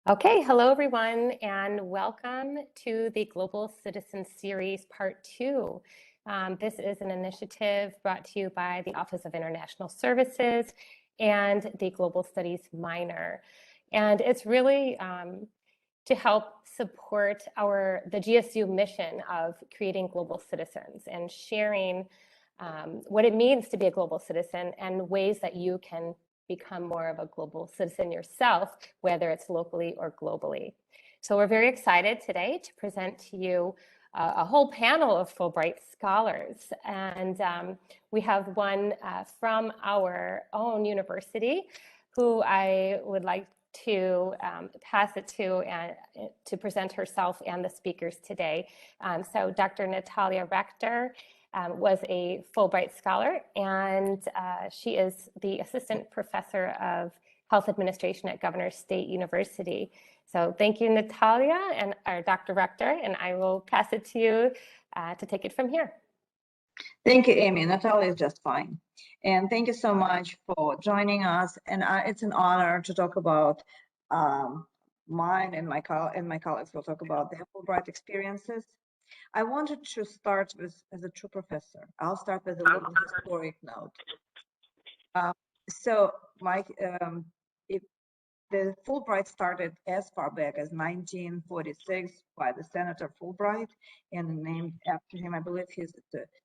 Okay, hello everyone, and welcome to the Global Citizen Series Part 2. This is an initiative brought to you by the Office of International Services and the Global Studies minor. And it's really to help support the GSU mission of creating global citizens and sharing what it means to be a global citizen and ways that you can become more of a global citizen yourself, whether it's locally or globally. So we're very excited today to present to you a whole panel of Fulbright Scholars. And we have one from our own university who I would like to pass it to present herself and the speakers today. So Dr. Natalia Rector was a Fulbright Scholar, and she is the Assistant Professor of Health Administration at Governors State University. So thank you, Natalia, and our Dr. Rector, and I will pass it to you to take it from here. Thank you, Amy. Natalia is just fine. And thank you so much for joining us. And it's an honor to talk about mine and my colleagues will talk about their Fulbright experiences. I wanted to start with, as a true professor, I'll start with a little historic note. The Fulbright started as far back as 1946 by the Senator Fulbright, and named after him, I believe he's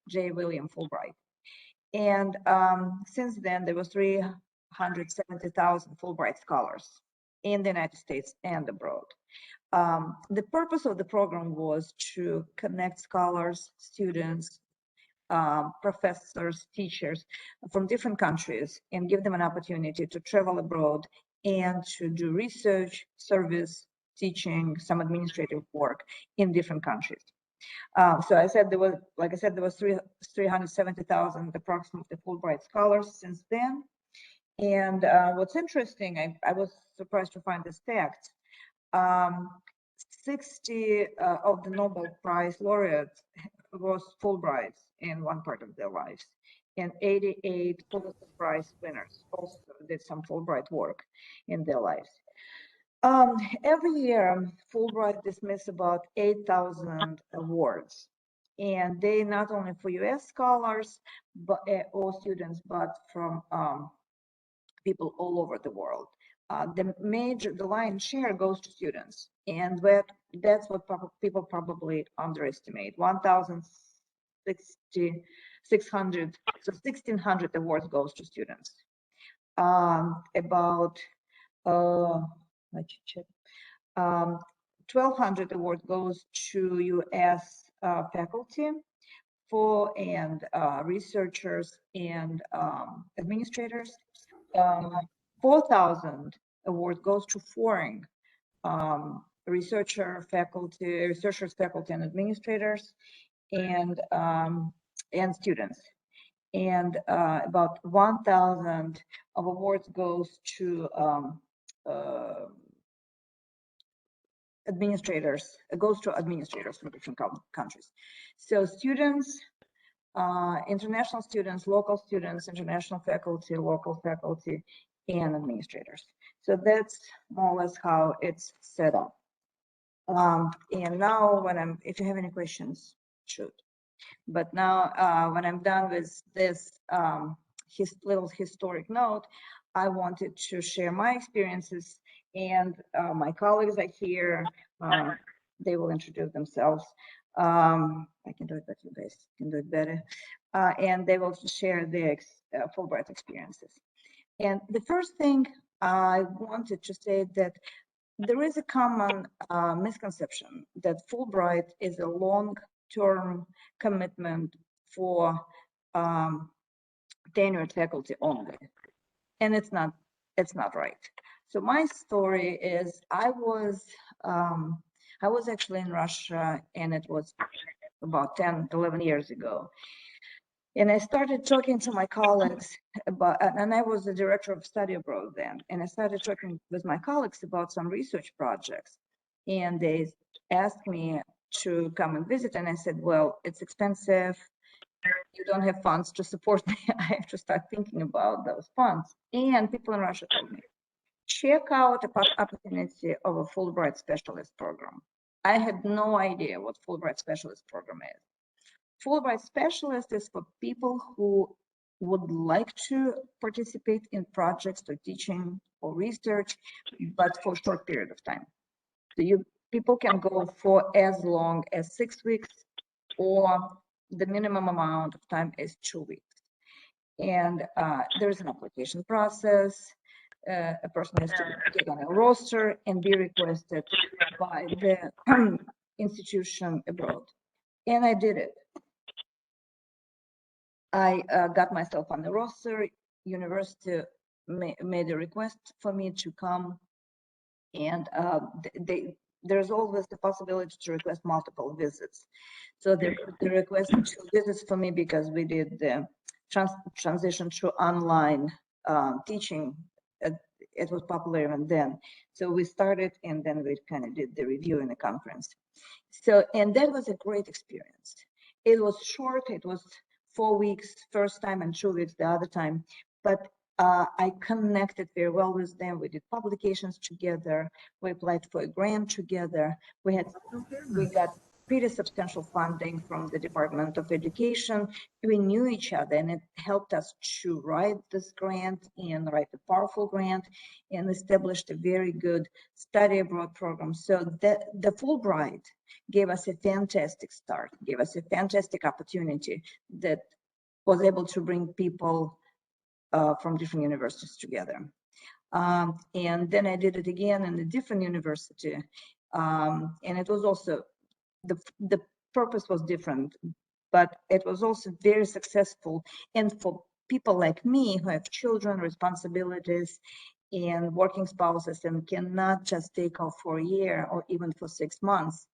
J. William Fulbright. And since then, there was 370,000 Fulbright scholars in the United States and abroad. The purpose of the program was to connect scholars, students, professors, teachers from different countries and give them an opportunity to travel abroad and to do research, service, teaching, some administrative work in different countries. So I said there was, like I said, there was 370,000 approximately Fulbright scholars since then. And what's interesting, I was surprised to find this fact. 60 of the Nobel Prize laureates was Fulbrights in one part of their lives, and 88 Pulitzer Prize winners also did some Fulbright work in their lives. Every year, Fulbright dismiss about 8,000 awards, and they not only for U.S. scholars or students, but from people all over the world. The lion's share goes to students, and that's what people probably underestimate. 1,600, so 1,600 awards goes to students. About 1,200 awards goes to U.S. faculty and researchers and administrators. 4,000 award goes to foreign researchers, faculty, and administrators, and students. And about 1,000 of awards goes to administrators. It goes to administrators from different countries. So students, international students, local students, international faculty, local faculty, and administrators. So that's more or less how it's set up. And now if you have any questions, shoot. But now when I'm done with this little historic note, I wanted to share my experiences, and my colleagues are here. They will introduce themselves. I can do it, but you guys can do it better. And they will share their Fulbright experiences. And the first thing I wanted to say that there is a common misconception that Fulbright is a long-term commitment for tenured faculty only, and it's not right. So my story is I was actually in Russia, and it was about 10, 11 years ago. And I started talking to my colleagues about, and I was the director of study abroad then, and I started talking with my colleagues about some research projects. And they asked me to come and visit, and I said, well, it's expensive. You don't have funds to support me. I have to start thinking about those funds. And people in Russia told me, check out the opportunity of a Fulbright Specialist program. I had no idea what Fulbright Specialist program is. Fulbright Specialist is for people who would like to participate in projects or teaching or research, but for a short period of time. So people can go for as long as 6 weeks, or the minimum amount of time is 2 weeks. And there's an application process. A person has to get on a roster and be requested by the institution abroad. And I did it. I got myself on the roster. University made a request for me to come, and there's always the possibility to request multiple visits. So they requested 2 visits for me because we did the transition to online teaching. It was popular even then. So we started, and then we kind of did the review in the conference. So, and that was a great experience. It was short. It was 4 weeks first time and 2 weeks the other time, but I connected very well with them. We did publications together. We applied for a grant together. We got pretty substantial funding from the Department of Education. We knew each other, and it helped us to write this grant and write a powerful grant and established a very good study abroad program. So the Fulbright gave us a fantastic start, gave us a fantastic opportunity that was able to bring people from different universities together. And then I did it again in a different university. And it was also, the purpose was different, but it was also very successful. And for people like me who have children, responsibilities, and working spouses, and cannot just take off for a year or even for 6 months,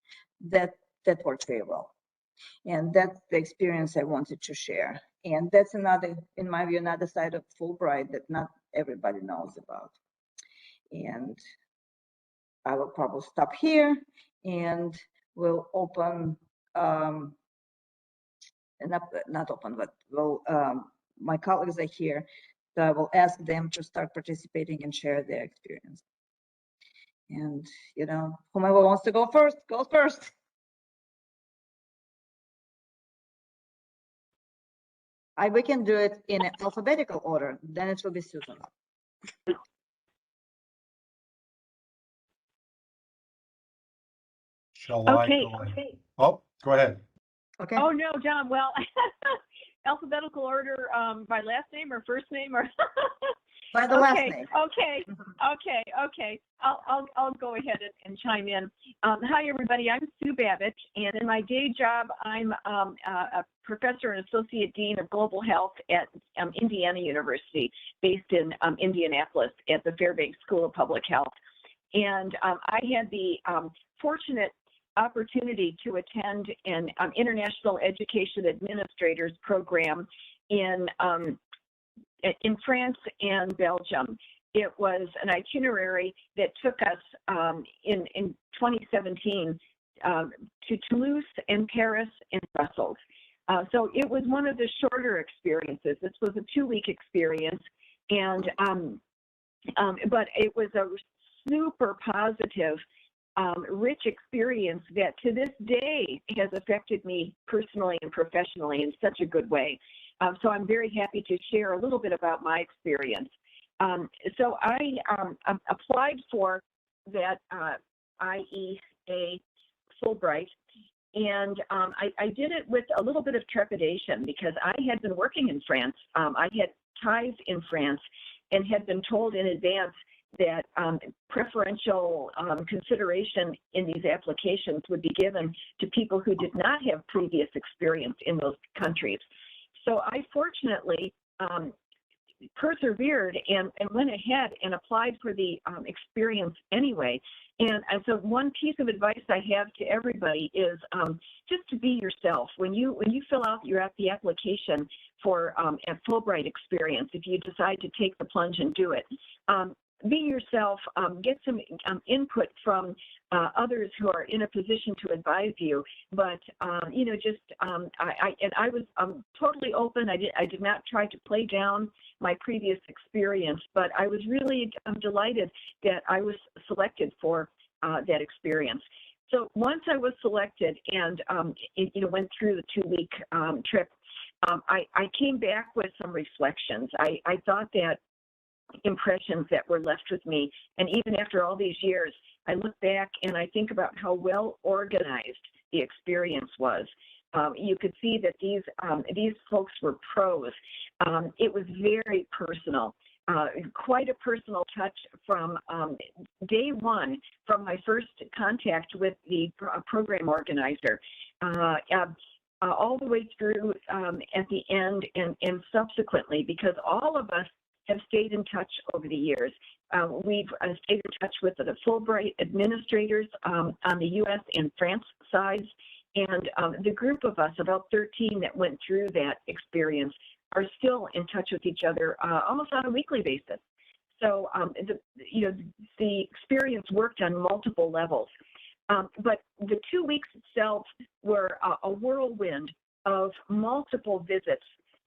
that worked very well. And that's the experience I wanted to share. And that's another, in my view, another side of Fulbright that not everybody knows about. And I will probably stop here, and we'll open, not open, but we'll, my colleagues are here, so I will ask them to start participating and share their experience. And, you know, whomever wants to go first, goes first. We can do it in alphabetical order, then it will be Susan. Shall I Okay, go ahead? okay. Oh, go ahead. Okay. Oh, no, John, well, alphabetical order by last name or first name or? By the last name. Okay. I'll go ahead and chime in. Hi, everybody. I'm Sue Babich, and in my day job, I'm a professor and associate dean of global health at Indiana University, based in Indianapolis at the Fairbanks School of Public Health. And I had the fortunate opportunity to attend an international education administrators program in France and Belgium. It was an itinerary that took us in 2017 to Toulouse and Paris and Brussels. So it was one of the shorter experiences. This was a 2-week experience, and but it was a super positive, rich experience that to this day has affected me personally and professionally in such a good way. So I'm very happy to share a little bit about my experience. So I applied for that IEA Fulbright, and I did it with a little bit of trepidation because I had been working in France. I had ties in France and had been told in advance that preferential consideration in these applications would be given to people who did not have previous experience in those countries. So I fortunately persevered and went ahead and applied for the experience anyway. And so one piece of advice I have to everybody is just to be yourself. When you fill out the application for a Fulbright experience, if you decide to take the plunge and do it, be yourself, get some input from others who are in a position to advise you. But just I was totally open. I did not try to play down my previous experience, but I was really delighted that I was selected for that experience. So once I was selected and went through the 2-week trip, I came back with some reflections. I thought that impressions that were left with me, and even after all these years, I look back and I think about how well organized the experience was. You could see that these folks were pros. It was very personal. Quite a personal touch from day one, from my first contact with the program organizer, all the way through at the end and subsequently, because all of us have stayed in touch over the years. We've stayed in touch with the Fulbright administrators on the U.S. and France sides, and the group of us, about 13 that went through that experience, are still in touch with each other almost on a weekly basis. So the experience worked on multiple levels. But the 2 weeks itself were a whirlwind of multiple visits,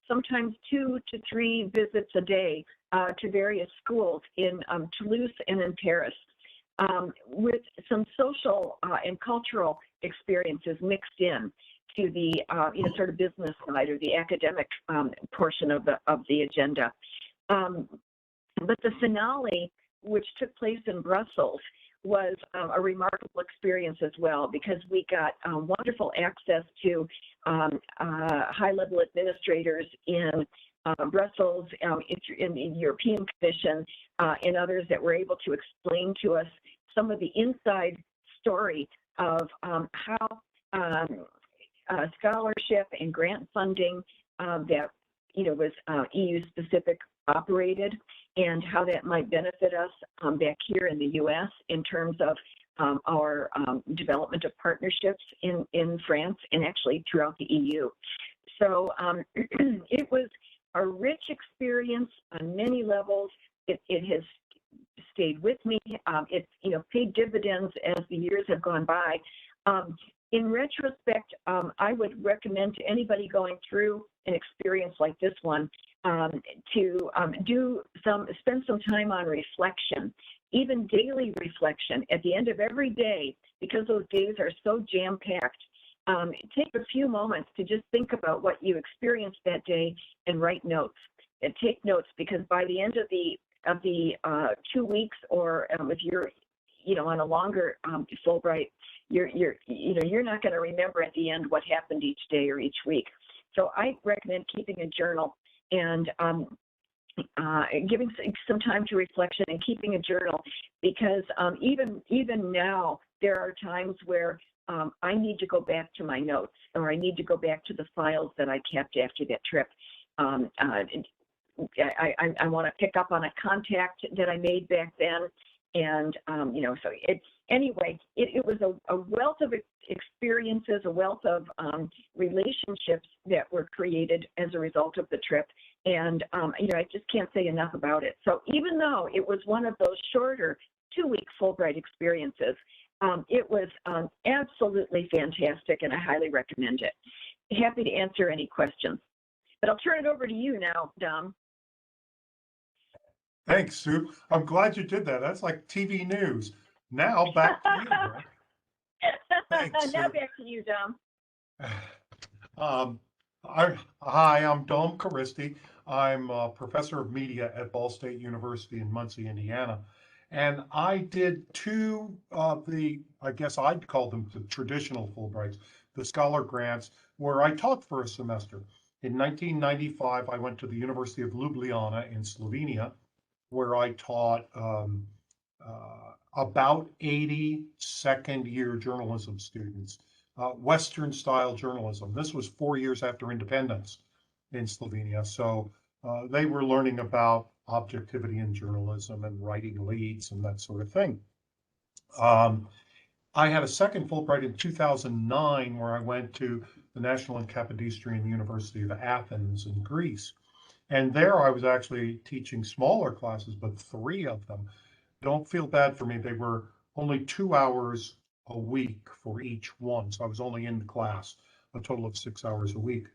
sometimes 2 to 3 visits a day to various schools in Toulouse and in Paris, with some social and cultural experiences mixed in to the sort of business side or the academic portion of the agenda. But the finale, which took place in Brussels, was a remarkable experience as well, because we got wonderful access to high-level administrators in Brussels, in the European Commission, and others that were able to explain to us some of the inside story of how scholarship and grant funding that was EU-specific operated, and how that might benefit us back here in the U.S. in terms of our development of partnerships in France and actually throughout the EU. So it was a rich experience on many levels. It has stayed with me. It's paid dividends as the years have gone by. In retrospect, I would recommend to anybody going through an experience like this one to spend some time on reflection, even daily reflection at the end of every day, because those days are so jam-packed. Take a few moments to just think about what you experienced that day and write notes. And take notes, because by the end of the 2 weeks, or if you're on a longer Fulbright, you're not going to remember at the end what happened each day or each week. So I recommend keeping a journal and giving some time to reflection and keeping a journal, because even now there are times where I need to go back to my notes, or I need to go back to the files that I kept after that trip. I want to pick up on a contact that I made back then. And, so it was a wealth of experiences, a wealth of relationships that were created as a result of the trip. And, I just can't say enough about it. So even though it was one of those shorter 2-week Fulbright experiences, it was absolutely fantastic, and I highly recommend it. Happy to answer any questions. But I'll turn it over to you now, Dom. Thanks, Sue. I'm glad you did that. That's like TV news. Now back to you, Brett. Thanks, Now Sue. back to you, Dom. Hi, I'm Dom Caristi. I'm a professor of media at Ball State University in Muncie, Indiana. And I did 2 of I guess I'd call them the traditional Fulbrights, the scholar grants, where I taught for a semester. In 1995, I went to the University of Ljubljana in Slovenia, where I taught about 80 second-year journalism students, Western-style journalism. This was 4 years after independence in Slovenia. So they were learning about objectivity in journalism and writing leads and that sort of thing. I had a second Fulbright in 2009, where I went to the National and Kapodistrian University of Athens in Greece. And there I was actually teaching smaller classes, but 3 of them. don't feel bad for me. They were only 2 hours a week for each one. So I was only in class a total of 6 hours a week.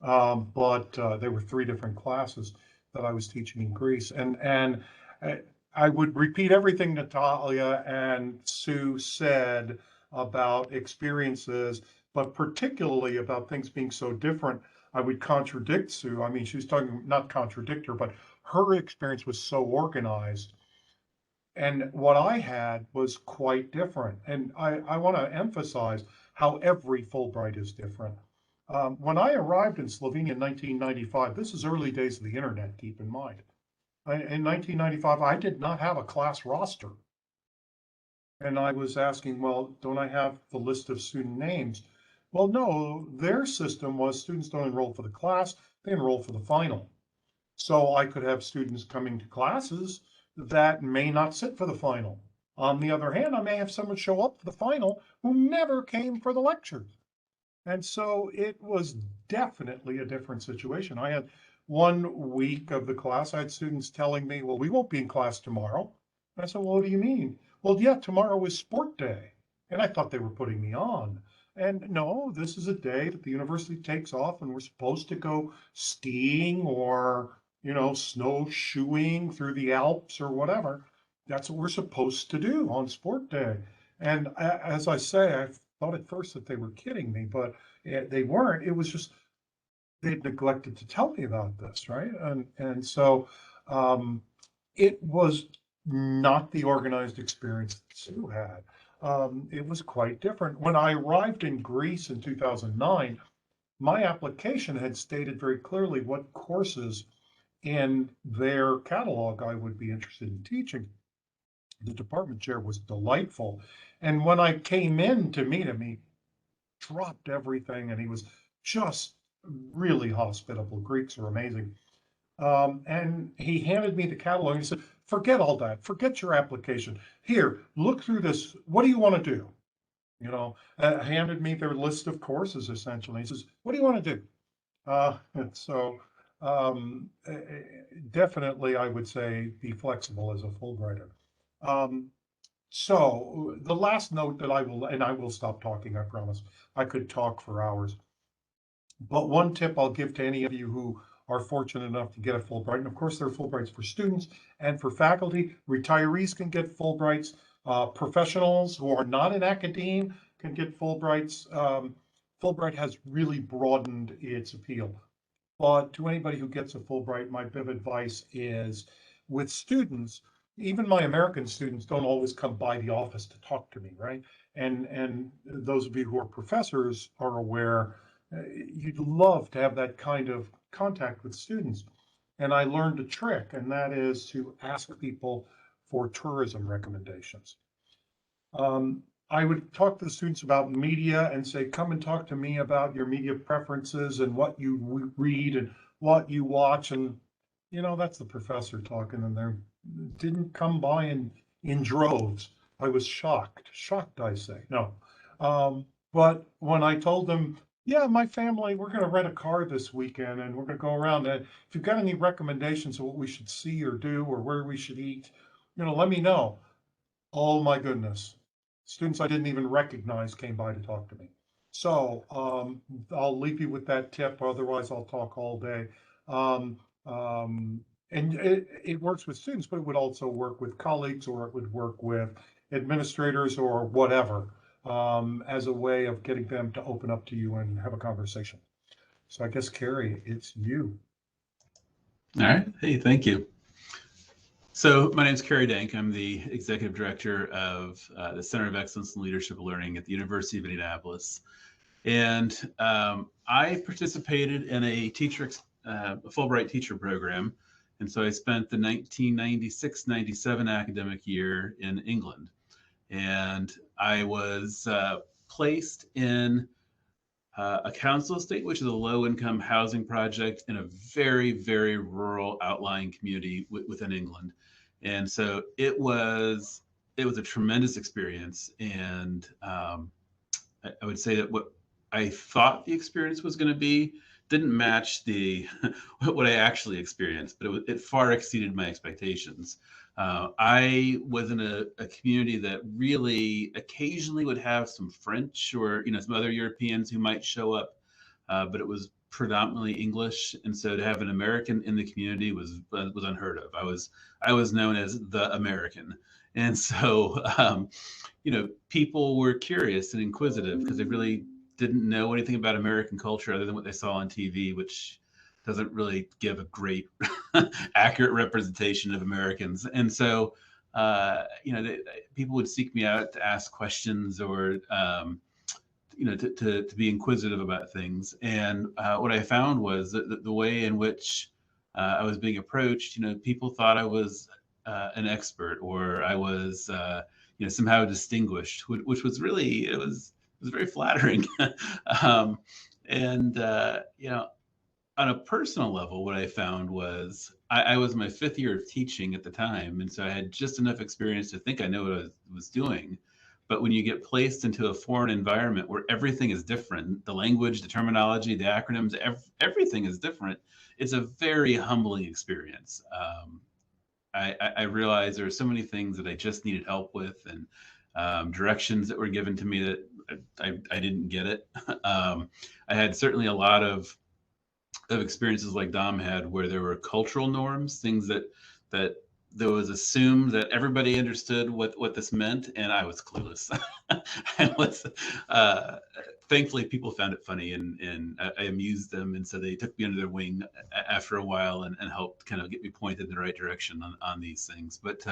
But there were 3 different classes that I was teaching in Greece. And I would repeat everything Natalia and Sue said about experiences, but particularly about things being so different. I would contradict Sue. I mean, she was talking, not contradict her, but her experience was so organized. And what I had was quite different. And I want to emphasize how every Fulbright is different. When I arrived in Slovenia in 1995, this is early days of the internet, keep in mind. In 1995, I did not have a class roster. And I was asking, well, don't I have the list of student names? Well, no, their system was students don't enroll for the class, they enroll for the final. So I could have students coming to classes that may not sit for the final. On the other hand, I may have someone show up for the final who never came for the lecture. And so it was definitely a different situation. I had 1 week of the class, I had students telling me, well, we won't be in class tomorrow. And I said, well, what do you mean? Well, yeah, tomorrow is sport day. And I thought they were putting me on. And no, this is a day that the university takes off and we're supposed to go skiing or, snowshoeing through the Alps or whatever. That's what we're supposed to do on sport day. And as I say, I thought at first that they were kidding me, but they weren't. It was just they'd neglected to tell me about this, right? And so it was not the organized experience that Sue had. It was quite different. When I arrived in Greece in 2009, my application had stated very clearly what courses in their catalog I would be interested in teaching. The department chair was delightful. And when I came in to meet him, he dropped everything and he was just really hospitable. Greeks are amazing. And he handed me the catalog and he said, forget all that, forget your application. Here, look through this. What do you want to do? Handed me their list of courses essentially. He says, what do you want to do? Definitely, I would say be flexible as a Fulbrighter. So the last note that I will stop talking, I promise. I could talk for hours. But one tip I'll give to any of you who are fortunate enough to get a Fulbright, and of course there are Fulbrights for students and for faculty. Retirees can get Fulbrights. Professionals who are not in academia can get Fulbrights. Fulbright has really broadened its appeal. But to anybody who gets a Fulbright, my bit of advice is with students, even my American students don't always come by the office to talk to me, right? And those of you who are professors are aware, you'd love to have that kind of contact with students. And I learned a trick, and that is to ask people for tourism recommendations. I would talk to the students about media and say, come and talk to me about your media preferences and what you read and what you watch. And, that's the professor talking, and they didn't come by in droves. I was shocked, I say. No. But when I told them, yeah, my family, we're going to rent a car this weekend and we're going to go around. And if you've got any recommendations of what we should see or do or where we should eat, let me know. Oh my goodness. Students I didn't even recognize came by to talk to me. So I'll leave you with that tip. Otherwise, I'll talk all day. And it works with students, but it would also work with colleagues, or it would work with administrators or whatever, as a way of getting them to open up to you and have a conversation. So I guess, Carrie, it's you. All right. Hey, thank you. So my name is Kerry Dank. I'm the Executive Director of the Center of Excellence in Leadership Learning at the University of Indianapolis. And I participated in a Fulbright teacher program. And so I spent the 1996-97 academic year in England. And I was placed in a council estate, which is a low-income housing project in a very, very rural outlying community within England. And so it was a tremendous experience. And I would say that what I thought the experience was going to be didn't match what I actually experienced, but it far exceeded my expectations. I was in a community that really occasionally would have some French or some other Europeans who might show up, but it was predominantly English, and so to have an American in the community was unheard of. I was known as the American, and so people were curious and inquisitive because they really didn't know anything about American culture other than what they saw on TV, which doesn't really give a great accurate representation of Americans. And so, people would seek me out to ask questions or, to be inquisitive about things. And what I found was that the way in which I was being approached, people thought I was an expert or I was, somehow distinguished, which was really, it was very flattering. And, on a personal level, what I found was I was my 5th year of teaching at the time. And so I had just enough experience to think I knew what I was doing. But when you get placed into a foreign environment where everything is different, the language, the terminology, the acronyms, everything is different, it's a very humbling experience. I realized there were so many things that I just needed help with and directions that were given to me that I didn't get it. I had certainly a lot of experiences like Dom had where there were cultural norms, things that there was assumed that everybody understood what this meant, and I was clueless. I was thankfully people found it funny and I amused them, and so they took me under their wing after a while and helped kind of get me pointed in the right direction on these things. But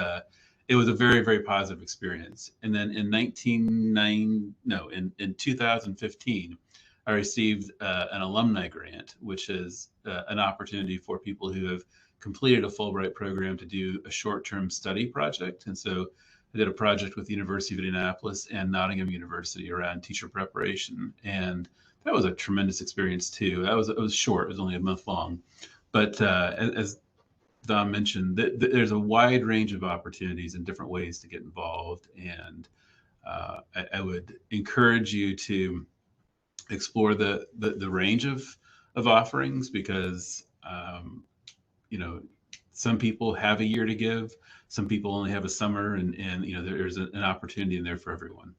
it was a very, very positive experience. And then in 2015, I received an alumni grant, which is an opportunity for people who have completed a Fulbright program to do a short-term study project. And so I did a project with the University of Indianapolis and Nottingham University around teacher preparation. And that was a tremendous experience too. It was short, it was only a month long. But as Don mentioned, there's a wide range of opportunities and different ways to get involved. And I would encourage you to explore the range of offerings because some people have a year to give, some people only have a summer, and there's an opportunity in there for everyone.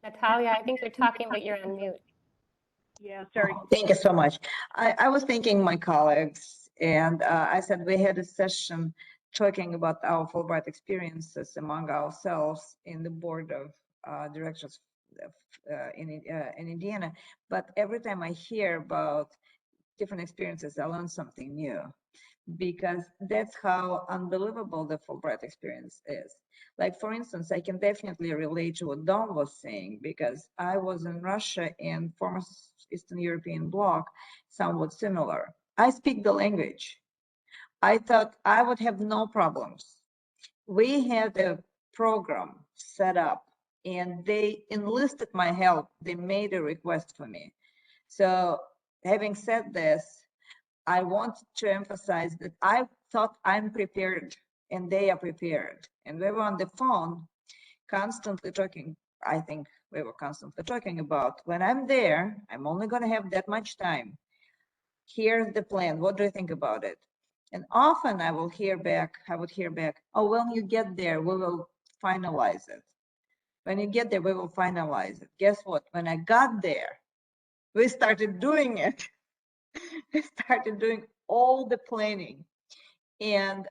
Natalia, I think you're talking, but you're on mute. Yeah, sorry. Thank you so much. I was thanking my colleagues, and I said we had a session talking about our Fulbright experiences among ourselves in the board of directors in Indiana. But every time I hear about different experiences, I learn something new, because that's how unbelievable the Fulbright experience is. Like, for instance, I can definitely relate to what Don was saying, because I was in Russia and former Eastern European bloc, somewhat similar. I speak the language. I thought I would have no problems. We had a program set up and they enlisted my help. They made a request for me. So having said this, I want to emphasize that I thought I'm prepared and they are prepared. And we were on the phone constantly talking. I think we were constantly talking about, when I'm there, I'm only going to have that much time. Here's the plan. What do you think about it? And often I would hear back, oh, when you get there, we will finalize it. When you get there, we will finalize it. Guess what? When I got there, we started doing it. We started doing all the planning. And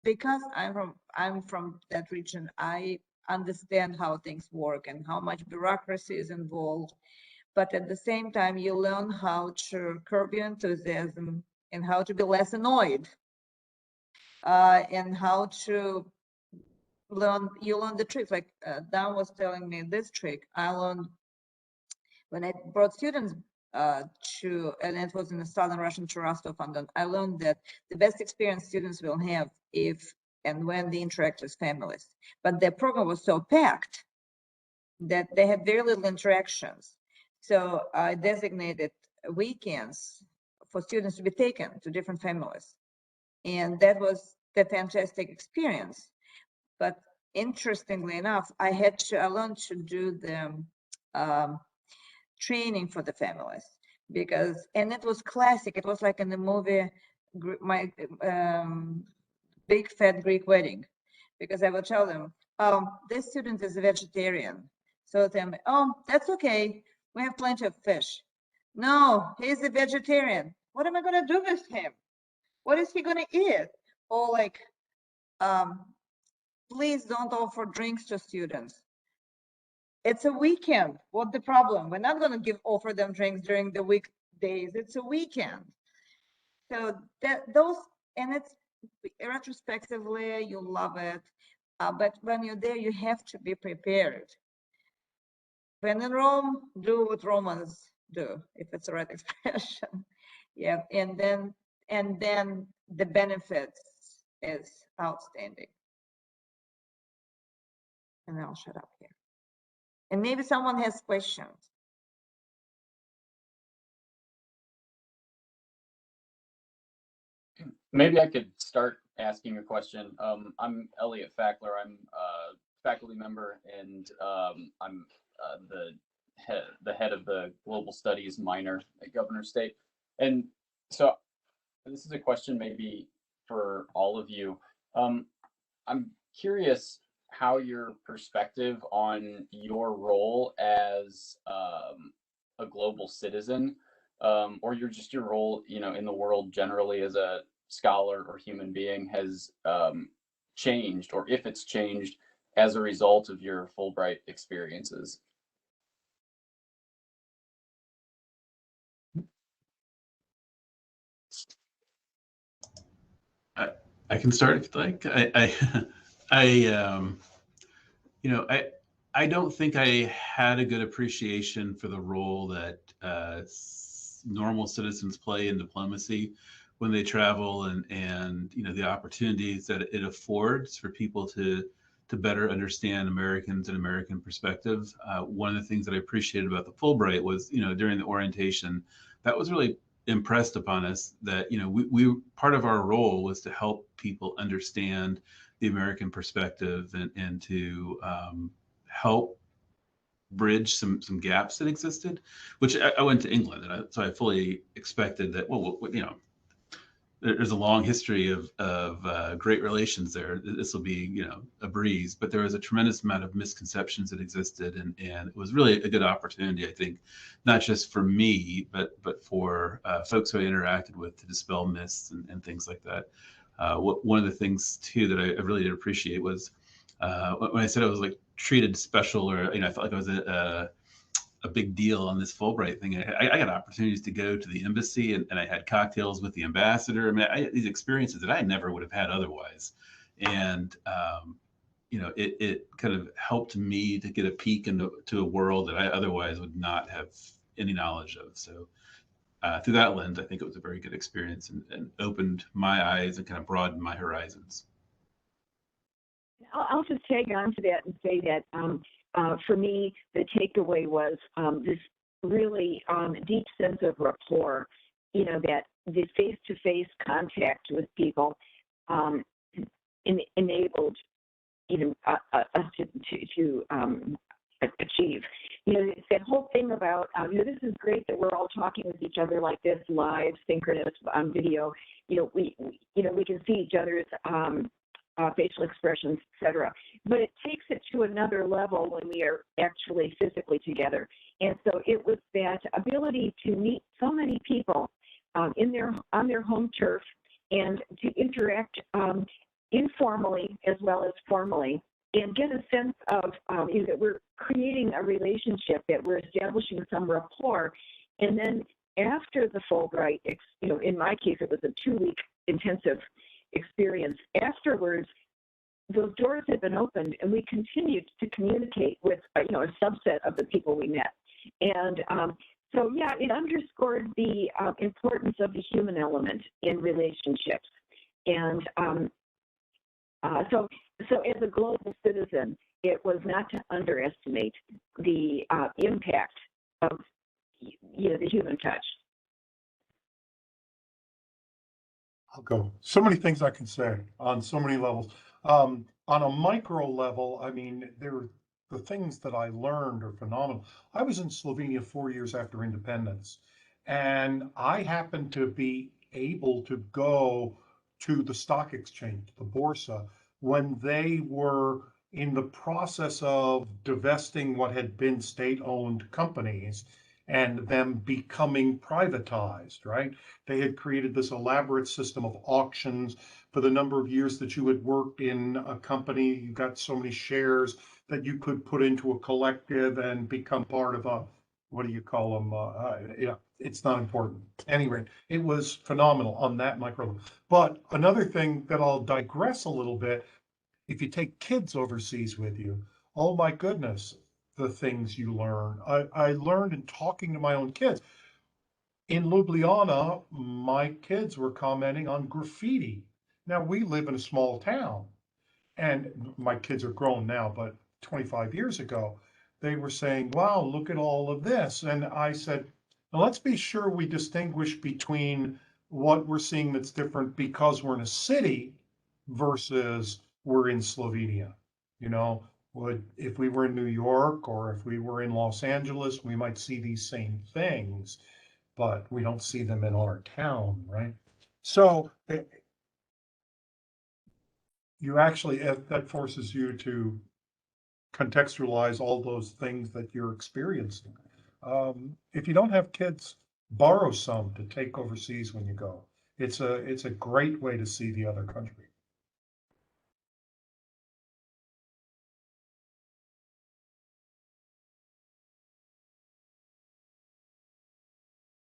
because I'm from that region, I understand how things work and how much bureaucracy is involved. But at the same time, you learn how to curb your enthusiasm and how to be less annoyed, and how to learn the tricks. Like Dan was telling me this trick I learned when I brought students and it was in the southern Russian to Rostov-on-Don. I learned that the best experience students will have if and when they interact with families. But their program was so packed that they had very little interactions. So I designated weekends for students to be taken to different families. And that was the fantastic experience. But interestingly enough, I learned to do the training for the families and it was classic. It was like in the movie, my Big Fat Greek Wedding, because I would tell them, this student is a vegetarian. So they tell me, oh, that's okay. We have plenty of fish. No, he's a vegetarian. What am I going to do with him? What is he going to eat? Or like, please don't offer drinks to students. It's a weekend. What's the problem? We're not going to offer them drinks during the weekdays. It's a weekend. So and it's retrospectively, you love it. But when you're there, you have to be prepared. When in Rome, do what Romans do, if it's the right expression. Yeah, and then the benefits is outstanding. And I'll shut up here. And maybe someone has questions. Maybe I could start asking a question. I'm Elliot Fackler. I'm a faculty member, and I'm the head of the Global Studies minor at Governor State. And so this is a question maybe for all of you. I'm curious how your perspective on your role as a global citizen, or your role, in the world generally as a scholar or human being has changed, or if it's changed as a result of your Fulbright experiences. I can start if you'd like. I don't think I had a good appreciation for the role that normal citizens play in diplomacy when they travel, and the opportunities that it affords for people to better understand Americans and American perspective. One of the things that I appreciated about the Fulbright was, during the orientation, that was really impressed upon us that, we part of our role was to help people understand the American perspective and to help bridge some gaps that existed, which I went to England, and so I fully expected that, there's a long history of great relations there. This will be, a breeze, but there was a tremendous amount of misconceptions that existed, and it was really a good opportunity, I think, not just for me, but for folks who I interacted with to dispel myths and things like that. One of the things too that I really did appreciate was when I said I was like treated special, or I felt like I was a big deal on this Fulbright thing. I got opportunities to go to the embassy, and I had cocktails with the ambassador. I mean, I had these experiences that I never would have had otherwise. And, it kind of helped me to get a peek into a world that I otherwise would not have any knowledge of. So through that lens, I think it was a very good experience and opened my eyes and kind of broadened my horizons. I'll just tag on to that and say that for me, the takeaway was this really deep sense of rapport, that the face-to-face contact with people enabled us to achieve. It's that whole thing about, this is great that we're all talking with each other like this, live, synchronous on video. We can see each other's facial expressions, etc. But it takes it to another level when we are actually physically together. And so it was that ability to meet so many people on their home turf and to interact informally as well as formally, and get a sense of that we're creating a relationship, that we're establishing some rapport. And then after the Fulbright, in my case, it was a 2-week intensive experience. Afterwards, those doors had been opened, and we continued to communicate with a subset of the people we met. And so, yeah, it underscored the importance of the human element in relationships. And so as a global citizen, it was not to underestimate the impact of the human touch. I'll go. So many things I can say on so many levels. On a micro level, I mean, the things that I learned are phenomenal. I was in Slovenia 4 years after independence, and I happened to be able to go to the stock exchange, the Borsa, when they were in the process of divesting what had been state-owned companies and them becoming privatized, right? They had created this elaborate system of auctions for the number of years that you had worked in a company. You got so many shares that you could put into a collective and become part of a, what do you call them? Yeah, it's not important. Anyway, it was phenomenal on that micro level. But another thing that I'll digress a little bit, if you take kids overseas with you, oh my goodness, the things you learn. I learned in talking to my own kids. In Ljubljana, my kids were commenting on graffiti. Now, we live in a small town, and my kids are grown now, but 25 years ago, they were saying, wow, look at all of this. And I said, now let's be sure we distinguish between what we're seeing that's different because we're in a city versus we're in Slovenia. You know, if we were in New York or if we were in Los Angeles, we might see these same things, but we don't see them in our town, right? So you actually, that forces you to contextualize all those things that you're experiencing. If you don't have kids, borrow some to take overseas when you go. It's a great way to see the other country.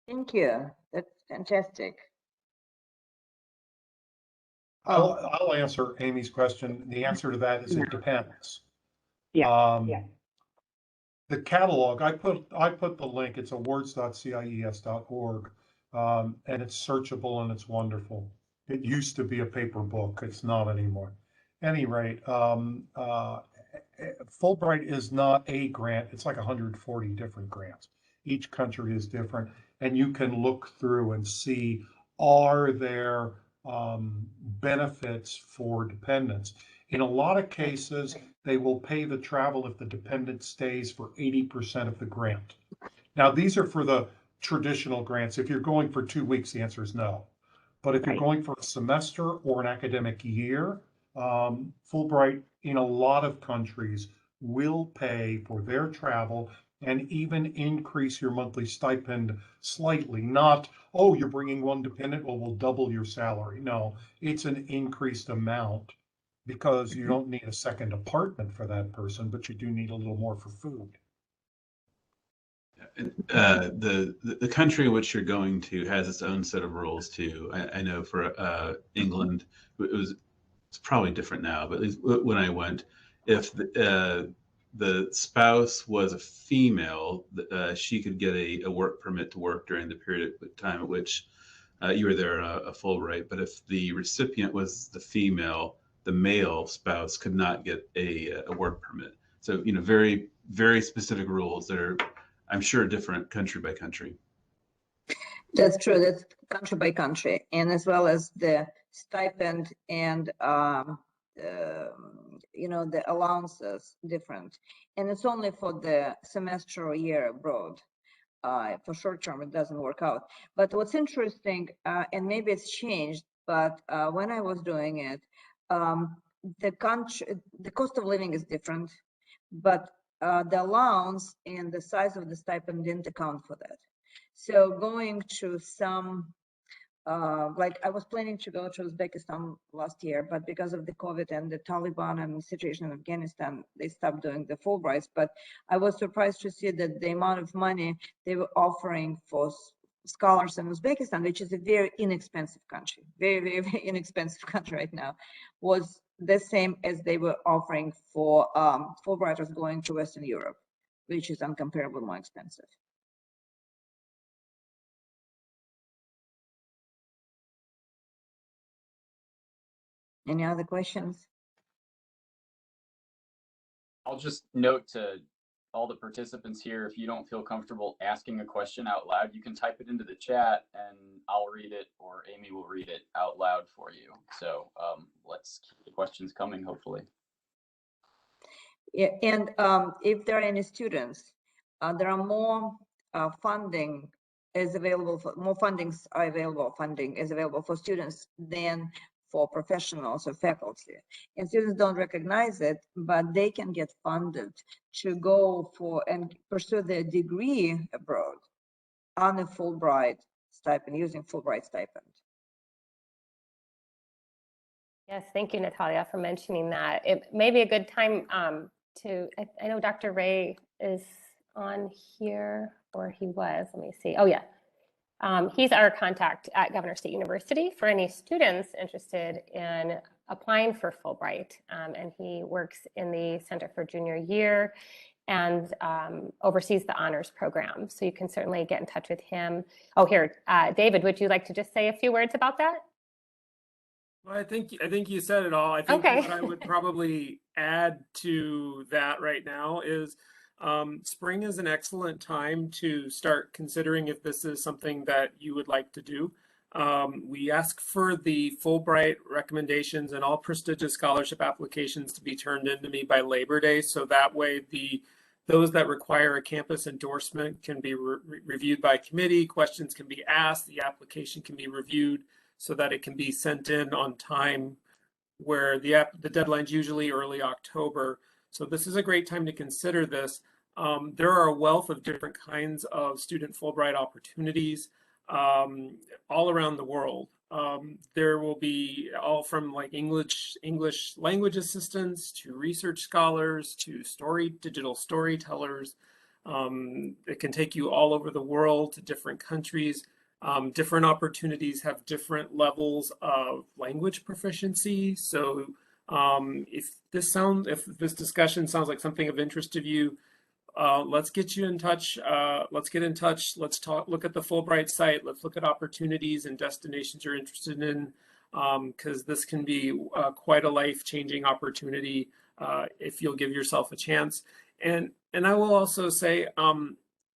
Thank you. That's fantastic. I'll answer Amy's question. The answer to that is it depends. Yeah. Yeah. The catalog, I put the link, it's awards.cies.org, and it's searchable and it's wonderful. It used to be a paper book, it's not anymore. Any rate, Fulbright is not a grant, it's like 140 different grants. Each country is different, and you can look through and see, are there benefits for dependents? In a lot of cases, they will pay the travel if the dependent stays for 80% of the grant. Now, these are for the traditional grants. If you're going for 2 weeks, the answer is no. But if you're Right. going for a semester or an academic year, Fulbright in a lot of countries will pay for their travel and even increase your monthly stipend slightly. Not, oh, you're bringing one dependent, well, we'll double your salary. No, it's an increased amount because you don't need a second apartment for that person, but you do need a little more for food. The country in which you're going to has its own set of rules too. I know for England, it's probably different now, but at least when I went, if the spouse was a female, she could get a work permit to work during the period of time at which you were there on a Fulbright. But if the recipient was the female, the male spouse could not get a work permit. So, very, very specific rules that are, I'm sure, different country by country. That's true. That's country by country, and as well as the stipend and the allowances different. And it's only for the semester or year abroad. For short term, it doesn't work out. But what's interesting, and maybe it's changed, but when I was doing it, the cost of living is different, but the allowance and the size of the stipend didn't account for that. So going to some, like I was planning to go to Uzbekistan last year, but because of the COVID and the Taliban and the situation in Afghanistan, they stopped doing the Fulbrights. But I was surprised to see that the amount of money they were offering for scholars in Uzbekistan, which is a very inexpensive country, very, very, very inexpensive country right now, was the same as they were offering for Fulbrighters going to Western Europe, which is uncomparably more expensive. Any other questions? I'll just note to all the participants here, if you don't feel comfortable asking a question out loud, you can type it into the chat and I'll read it, or Amy will read it out loud for you. So let's keep the questions coming, hopefully. Yeah, and if there are any students, there are more funding is available for funding is available for students than for professionals or faculty. And students don't recognize it, but they can get funded to go for and pursue their degree abroad on a Fulbright stipend, using Fulbright stipend. Yes, thank you, Natalia, for mentioning that. It may be a good time I know Dr. Ray is on here, or he was, let me see. Oh yeah, he's our contact at Governor State University for any students interested in applying for Fulbright. And he works in the Center for Junior Year and oversees the honors program. So you can certainly get in touch with him. Oh, here, David, would you like to just say a few words about that? Well, I think you said it all. I think Okay. what I would probably add to that right now is spring is an excellent time to start considering if this is something that you would like to do. We ask for the Fulbright recommendations and all prestigious scholarship applications to be turned in to me by Labor Day, so that way those that require a campus endorsement can be reviewed by committee, questions can be asked, the application can be reviewed, so that it can be sent in on time, where the deadline's usually early October. So this is a great time to consider this. There are a wealth of different kinds of student Fulbright opportunities all around the world. There will be all from like English language assistants to research scholars to digital storytellers. It can take you all over the world to different countries. Different opportunities have different levels of language proficiency. So if this discussion sounds like something of interest to you, let's get you in touch. Let's get in touch. Let's look at the Fulbright site. Let's look at opportunities and destinations you're interested in, because this can be quite a life-changing opportunity if you'll give yourself a chance. And I will also say,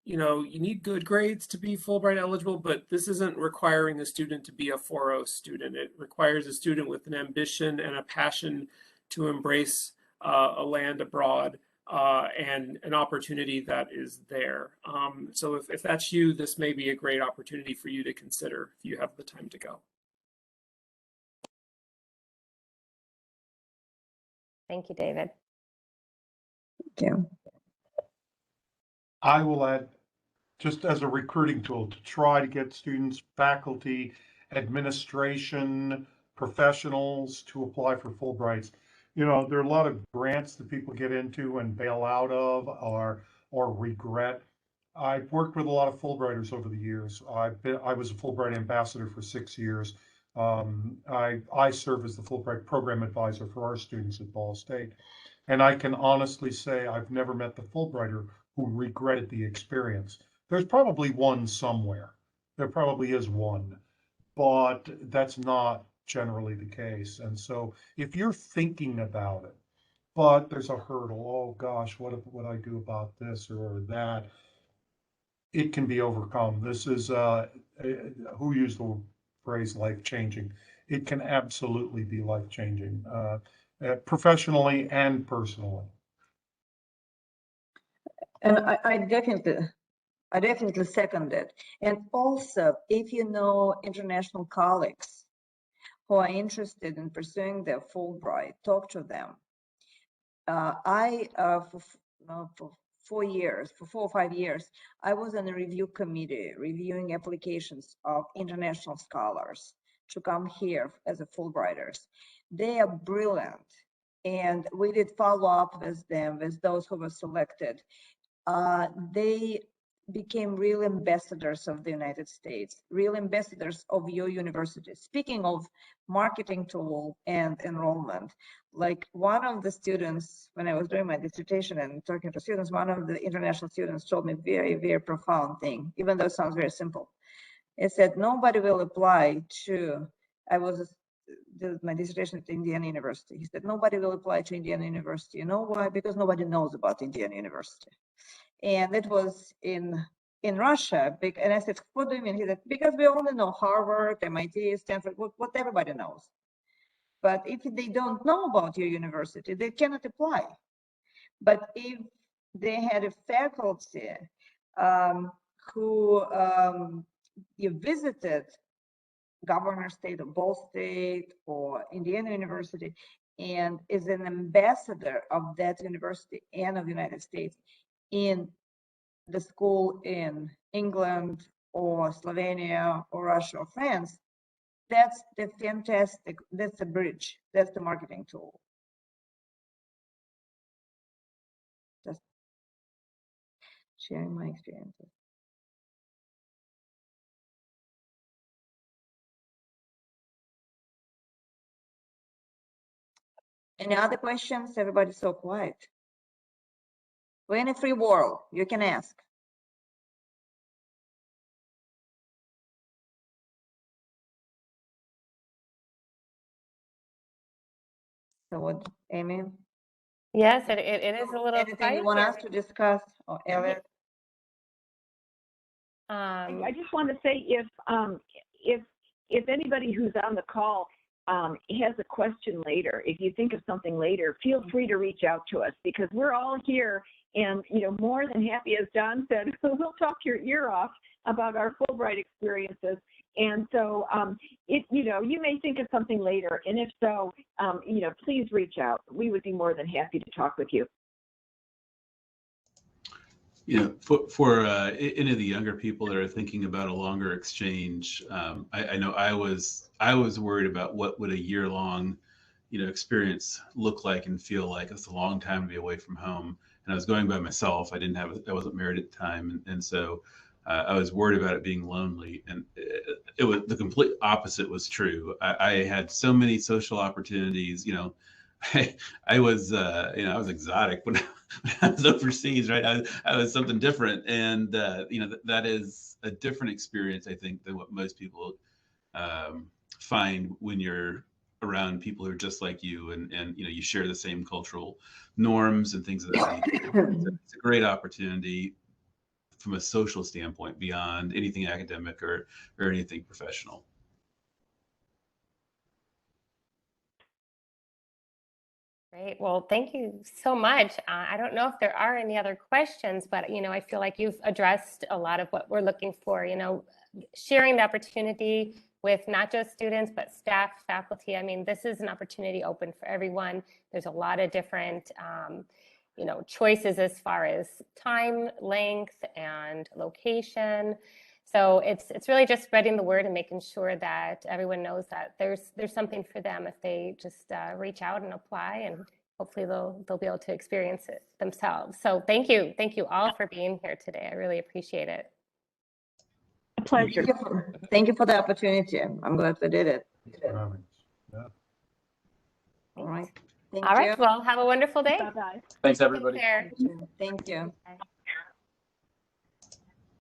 you know, you need good grades to be Fulbright eligible, but this isn't requiring a student to be a 4.0 student. It requires a student with an ambition and a passion to embrace a land abroad and an opportunity that is there. So if that's you, this may be a great opportunity for you to consider if you have the time to go. Thank you, David. Thank you. I will add, just as a recruiting tool, to try to get students, faculty, administration, professionals to apply for Fulbrights. You know, there are a lot of grants that people get into and bail out of or regret. I've worked with a lot of Fulbrighters over the years. I was a Fulbright ambassador for 6 years. I serve as the Fulbright program advisor for our students at Ball State. And I can honestly say I've never met the Fulbrighter who regretted the experience. There's probably one somewhere. There probably is one, but that's not generally the case. And so if you're thinking about it, but there's a hurdle, oh gosh, what would I do about this or that? It can be overcome. This is, who used the phrase life-changing? It can absolutely be life-changing, professionally and personally. And I definitely second it. And also, if you know international colleagues who are interested in pursuing their Fulbright, talk to them. For 4 years, for 4 or 5 years, I was on a review committee reviewing applications of international scholars to come here as a Fulbrighters. They are brilliant. And we did follow up with them, with those who were selected. They became real ambassadors of the United States, real ambassadors of your university. Speaking of marketing tool and enrollment, like one of the students, when I was doing my dissertation and talking to students, one of the international students told me very, very profound thing, even though it sounds very simple. It said, nobody will apply to, did my dissertation at Indiana University. He said, nobody will apply to Indiana University. You know why? Because nobody knows about Indiana University. And it was in Russia. And I said, what do you mean? He said, because we only know Harvard, MIT, Stanford, what everybody knows. But if they don't know about your university, they cannot apply. But if they had a faculty who you visited Governor State of Ball State or Indiana University and is an ambassador of that university and of the United States in the school in England or Slovenia or Russia or France, that's the fantastic, that's the bridge, that's the marketing tool. Just sharing my experiences. Any other questions? Everybody's so quiet. We're in a free world, you can ask. So what, Amy? Yes, it is a little Anything quiet you want here. us to discuss, or Elliot? I just want to say if anybody who's on the call has a question later, if you think of something later, feel free to reach out to us because we're all here and more than happy, as Don said, we'll talk your ear off about our Fulbright experiences. And so you may think of something later, and if so, please reach out. We would be more than happy to talk with you. For any of the younger people that are thinking about a longer exchange, I know I was worried about what would a year-long, experience look like and feel like. It's a long time to be away from home, and I was going by myself. I wasn't married at the time, and so I was worried about it being lonely. And it was the complete opposite was true. I had so many social opportunities. I was I was exotic when I was overseas, right? I was something different, and that is a different experience, I think, than what most people find when you're around people who are just like you, and you share the same cultural norms and things of that nature. It's a great opportunity from a social standpoint beyond anything academic or anything professional. Great. Well, thank you so much. I don't know if there are any other questions, but I feel like you've addressed a lot of what we're looking for. Sharing the opportunity with not just students but staff, faculty. I mean, this is an opportunity open for everyone. There's a lot of different choices as far as time, length, and location. So it's really just spreading the word and making sure that everyone knows that there's something for them if they just reach out and apply, and hopefully they'll be able to experience it themselves. So thank you all for being here today. I really appreciate it. A pleasure. Thank you for the opportunity. I'm glad we did it. Yeah. All right. All right. Well, have a wonderful day. Bye-bye. Thanks, everybody. Take care. Thank you. Bye.